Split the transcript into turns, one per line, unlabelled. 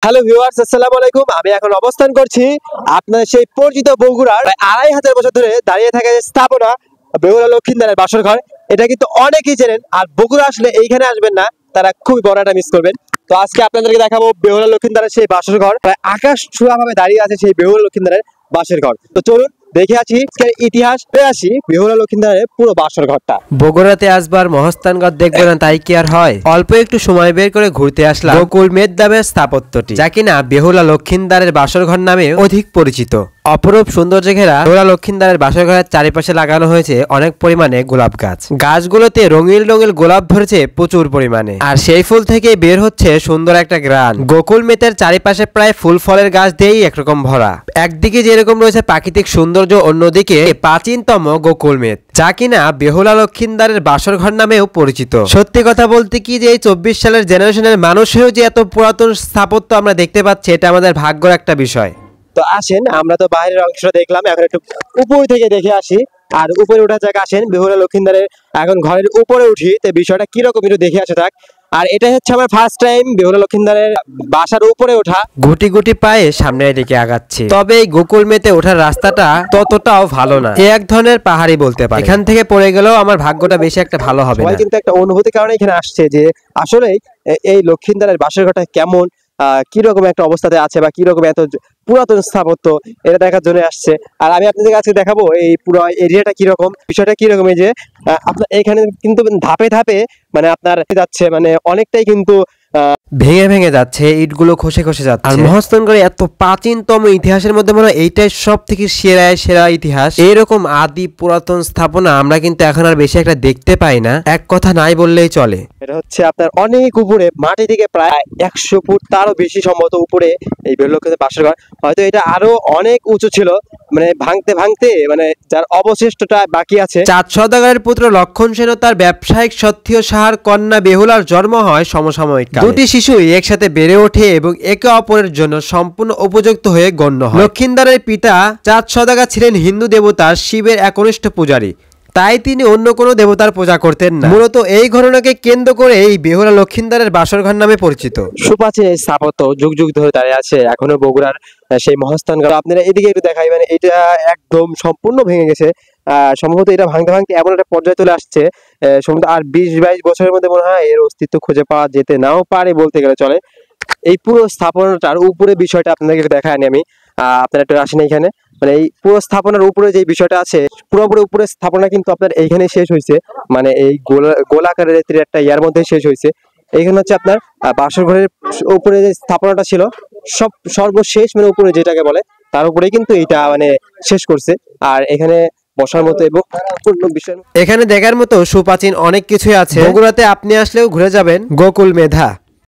Hello viewers, আসসালামু আলাইকুম। আমি এখন অবস্থান করছি আপনার সেই পরিচিত বগুড়ার ২৫০০ বছর ধরে দাঁড়িয়ে থাকা যে স্থাপনা বেহুলা লক্ষিন্দারের বাসর ঘর। এটা কিন্তু অনেকেই জানেন, আর বগুড়া আসলে এইখানে আসবেন না, তারা খুবই বড় একটা মিস করবেন। তো আজকে আপনাদেরকে দেখাবো বেহুলা লক্ষিন্দারের সেই বাসর ঘর। প্রায় আকাশ ছোঁয়া ভাবে দাঁড়িয়ে আছে সেই বেহুলা লক্ষিন্দারের বাসর ঘর। তো চলুন দেখে আছি ইতিহাস আসি বেহুলা লক্ষিন্দারের পুরো বাসর ঘরটা।
বগুড়াতে আসবার মহস্থানগড় দেখবো না তাই কি আর হয়? অল্প একটু সময় বের করে ঘুরতে আসলাম গোকুল মেদ নামের স্থাপত্যটি, যা কিনা বেহুলা লক্ষিন্দারের বাসর ঘর নামে অধিক পরিচিত। অপরূপ সৌন্দর্য ঘেরা বেহুলা লক্ষিন্দারের বাসর ঘরের চারিপাশে লাগানো হয়েছে অনেক পরিমাণে গোলাপ গাছ। গাছগুলোতে রঙিন রঙিন গোলাপ ধরেছে প্রচুর পরিমাণে, আর সেই ফুল থেকে বের হচ্ছে সুন্দর একটা গ্রান। গোকুল মেতের চারিপাশে প্রায় ফুল ফলের গাছ দিয়েই একরকম ভরা। একদিকে যেরকম রয়েছে প্রাকৃতিক সৌন্দর্য, অন্যদিকে প্রাচীনতম গোকুল মেত, যা কিনা বেহুলা লক্ষিন্দারের বাসর ঘর নামেও পরিচিত। সত্যি কথা বলতে কি যে এই ২৪ সালের জেনারেশনের মানুষেও যে এত পুরাতন স্থাপত্য আমরা দেখতে পাচ্ছি, এটা আমাদের ভাগ্যের একটা বিষয়।
তো আসেন, আমরা তো বাইরের অংশটা দেখলাম, এখন একটু উপর থেকে দেখে আসি। আর উপরে ওঠার জায়গা আসেন বেহুলা লক্ষিন্দারের এখন ঘরের উপরে উঠি, তো বিষয়টা কিরকম একটু দেখে আসে থাক। আর এটা হচ্ছে আমার ফার্স্ট টাইম বেহুলা লক্ষিন্দারের বাসার উপরে ওঠা।
গুটি গুটি পায়ে সামনের দিকে আগাচ্ছি, তবে এই গোকুল মেতে ওঠার রাস্তাটা ততটাও ভালো না, এক ধরনের পাহাড়ি বলতে পারি। এখান থেকে পড়ে গেলেও আমার ভাগ্যটা বেশি একটা ভালো হবে না।
কিন্তু একটা অনুভূতির কারণে এখানে আসছে যে আসলে এই লক্ষিন্দারের বাসর ঘরটা কেমন, কিরকম একটা অবস্থাতে আছে বা কিরকম এত পুরাতন স্থাপত্য, এটা দেখার জন্য আসছে। আর আমি আপনাদের কাছে দেখাবো এই পুরো এরিয়াটা কিরকম, বিষয়টা কিরকম। এই যে আপনার এখানে কিন্তু ধাপে ধাপে মানে আপনার যাচ্ছে, মানে অনেকটাই কিন্তু
ভেঙে ভেঙে যাচ্ছে, ইটগুলো খসে খসে যাচ্ছে। আর মহস্থানগড়ে এত প্রাচীনতম ইতিহাসের মধ্যে মনে হয় এইটাই সব থেকে সেরা ইতিহাস। এইরকম আদি পুরাতন স্থাপনা আমরা কিন্তু এখন আর বেশি একটা দেখতে পাই না, এক কথা নাই বললেই চলে।
এটা হচ্ছে আপনার অনেক উপরে, মাটি থেকে প্রায় ১০০ ফুট তারও বেশি সম্ভবত উপরে এই বেহুলা লক্ষিন্দারের বাসর ঘর। হয়তো এটা আরো অনেক উঁচু ছিল, মানে ভাঙতে ভাঙতে মানে যার অবশিষ্টটা বাকি আছে।
চাঁদ সওদাগরের পুত্র লক্ষণ সেন ও তার ব্যবসায়িক সত্যীয় সাহার কন্যা বেহুলার জন্ম হয় সমসাময়িক। দুটি শিশুই একসাথে বেড়ে ওঠে এবং একে অপরের জন্য সম্পূর্ণ উপযুক্ত হয়ে গণ্য হয়। লক্ষিন্দারের পিতা চাঁদ সওদাগর ছিলেন হিন্দু দেবতা শিবের একনিষ্ঠ পূজারী, তাই তিনি অন্য কোনো দেবতার পূজা করতেন না। মূলত এই ঘটনাকে কেন্দ্র করে এই বেহুলা লক্ষিন্দারের বাসর ঘর নামে পরিচিত।
সুপ্রাচীন এই স্থাপত্য যুগ যুগ ধরে দাঁড়িয়ে আছে এখনো বগুড়ার সেই মহস্থানগড়। আপনারা এদিকে একটু দেখাই, মানে এটা একদম সম্পূর্ণ ভেঙে গেছে। সম্ভবত এটা ভাঙতে ভাঙতে এমন একটা পর্যায়ে চলে আসছে, সম্ভবত আর ২০-২২ বছরের মধ্যে মনে হয় এর অস্তিত্ব খুঁজে পাওয়া যেতে নাও পারে বলতে গেলে চলে। এই পুরো স্থাপনাটার উপরে বিষয়টা আপনাদেরকে দেখায় আমি। আপনারা একটু আসেন এখানে, মানে এই পুরো স্থাপনার উপরে যে বিষয়টা আছে, পুরোপুরি উপরে স্থাপনা কিন্তু আপনার এইখানে শেষ হয়েছে, মানে এই গোলাকারের একটা ইয়ার মধ্যে শেষ হয়েছে। এইখানে হচ্ছে আপনার বাসর ঘরের উপরে যে স্থাপনাটা ছিল সর্বশেষ, মানে উপরে যেটাকে বলে, তার উপরে কিন্তু এইটা মানে শেষ করছে। আর এখানে বসার মতো এবং
এখানে দেখার মতো সুপ্রাচীন অনেক কিছুই আছে। বগুড়াতে আপনি আসলেও ঘুরে যাবেন গোকুল মেধা।